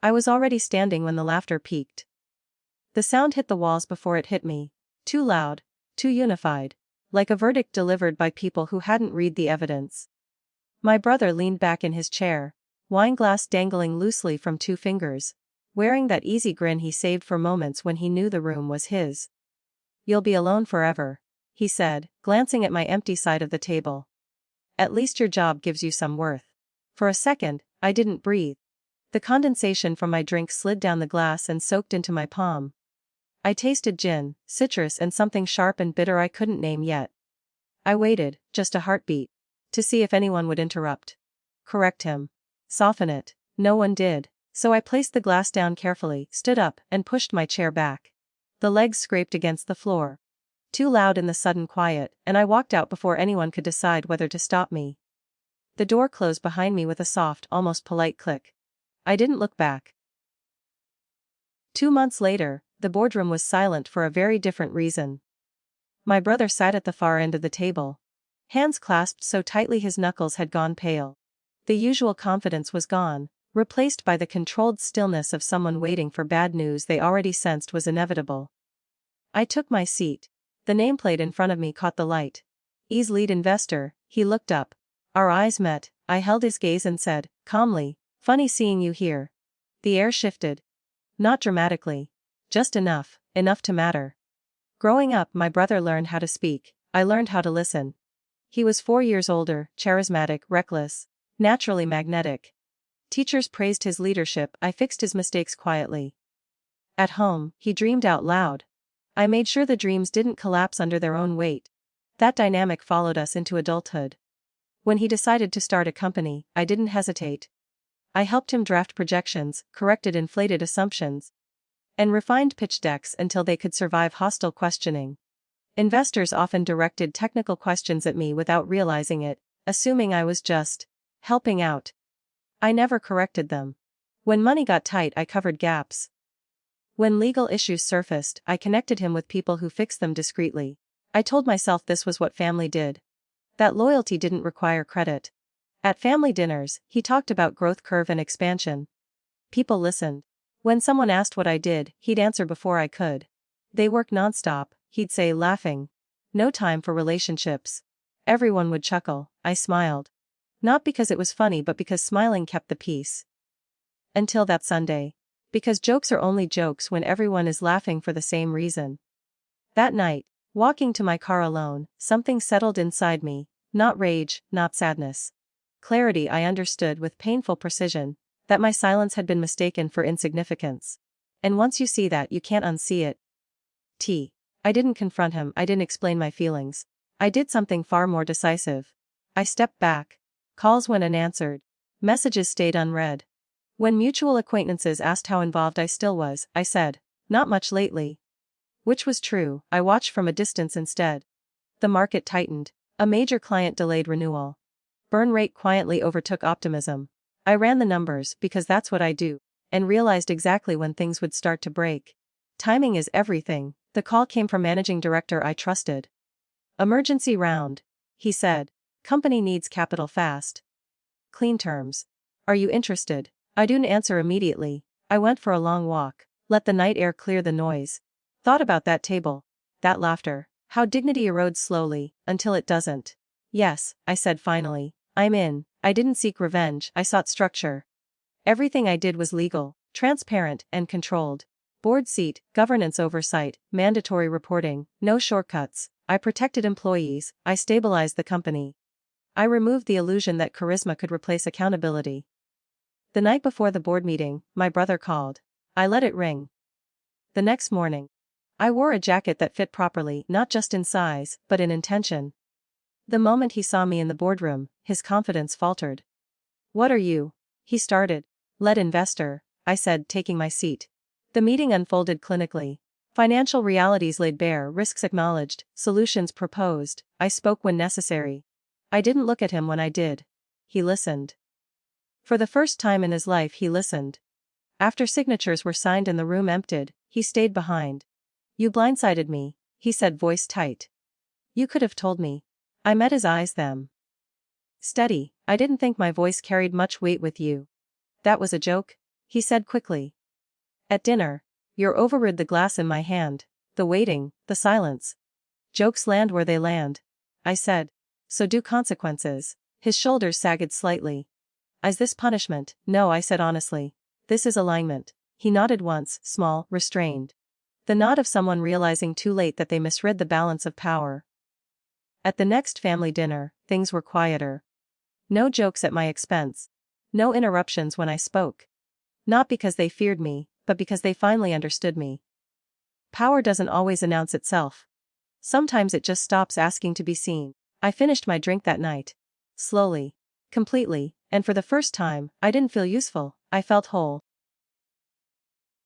I was already standing when the laughter peaked. The sound hit the walls before it hit me. Too loud, too unified. Like a verdict delivered by people who hadn't read the evidence. My brother leaned back in his chair, wine glass dangling loosely from 2 fingers, wearing that easy grin he saved for moments when he knew the room was his. "You'll be alone forever," he said, glancing at my empty side of the table. "At least your job gives you some worth." For a second, I didn't breathe. The condensation from my drink slid down the glass and soaked into my palm. I tasted gin, citrus and something sharp and bitter I couldn't name yet. I waited, just a heartbeat, to see if anyone would interrupt. Correct him. Soften it. No one did, so I placed the glass down carefully, stood up, and pushed my chair back. The legs scraped against the floor. Too loud in the sudden quiet, and I walked out before anyone could decide whether to stop me. The door closed behind me with a soft, almost polite click. I didn't look back. 2 months later, the boardroom was silent for a very different reason. My brother sat at the far end of the table. Hands clasped so tightly his knuckles had gone pale. The usual confidence was gone, replaced by the controlled stillness of someone waiting for bad news they already sensed was inevitable. I took my seat. The nameplate in front of me caught the light. "E's lead investor." He looked up. Our eyes met. I held his gaze and said, calmly, "Funny seeing you here." The air shifted. Not dramatically. Just enough to matter. Growing up, my brother learned how to speak. I learned how to listen. He was 4 years older, charismatic, reckless, naturally magnetic. Teachers praised his leadership. I fixed his mistakes quietly. At home, he dreamed out loud. I made sure the dreams didn't collapse under their own weight. That dynamic followed us into adulthood. When he decided to start a company, I didn't hesitate. I helped him draft projections, corrected inflated assumptions, and refined pitch decks until they could survive hostile questioning. Investors often directed technical questions at me without realizing it, assuming I was just helping out. I never corrected them. When money got tight, I covered gaps. When legal issues surfaced, I connected him with people who fixed them discreetly. I told myself this was what family did. That loyalty didn't require credit. At family dinners, he talked about growth curve and expansion. People listened. When someone asked what I did, he'd answer before I could. "They work nonstop," he'd say, laughing. "No time for relationships." Everyone would chuckle. I smiled. Not because it was funny, but because smiling kept the peace. Until that Sunday. Because jokes are only jokes when everyone is laughing for the same reason. That night, walking to my car alone, something settled inside me. Not rage, not sadness. Clarity. I understood with painful precision that my silence had been mistaken for insignificance. And once you see that, you can't unsee it. I didn't confront him. I didn't explain my feelings. I did something far more decisive. I stepped back. Calls went unanswered. Messages stayed unread. When mutual acquaintances asked how involved I still was, I said, "Not much lately." Which was true. I watched from a distance instead. The market tightened. A major client delayed renewal. Burn rate quietly overtook optimism. I ran the numbers, because that's what I do, and realized exactly when things would start to break. Timing is everything. The call came from managing director I trusted. "Emergency round," he said. "Company needs capital fast. Clean terms. Are you interested?" I didn't answer immediately. I went for a long walk. Let the night air clear the noise. Thought about that table. That laughter. How dignity erodes slowly, until it doesn't. "Yes," I said finally. "I'm in." I didn't seek revenge, I sought structure. Everything I did was legal, transparent, and controlled. Board seat, governance oversight, mandatory reporting, no shortcuts. I protected employees, I stabilized the company. I removed the illusion that charisma could replace accountability. The night before the board meeting, my brother called. I let it ring. The next morning, I wore a jacket that fit properly, not just in size, but in intention. The moment he saw me in the boardroom, his confidence faltered. "What are you?" he started. "Lead investor," I said, taking my seat. The meeting unfolded clinically. Financial realities laid bare, risks acknowledged, solutions proposed. I spoke when necessary. I didn't look at him when I did. He listened. For the first time in his life, he listened. After signatures were signed and the room emptied, he stayed behind. "You blindsided me," he said, voice tight. "You could have told me." I met his eyes then. "Steady. I didn't think my voice carried much weight with you." "That was a joke?" he said quickly. At dinner. You're overrid the glass in my hand. The waiting, the silence. Jokes land where they land. I said. So do consequences. His shoulders sagged slightly. Is this punishment? No, I said honestly. This is alignment. He nodded once, small, restrained. The nod of someone realizing too late that they misread the balance of power. At the next family dinner, things were quieter. No jokes at my expense. No interruptions when I spoke. Not because they feared me, but because they finally understood me. Power doesn't always announce itself. Sometimes it just stops asking to be seen. I finished my drink that night. Slowly. Completely, and for the first time, I didn't feel useful, I felt whole.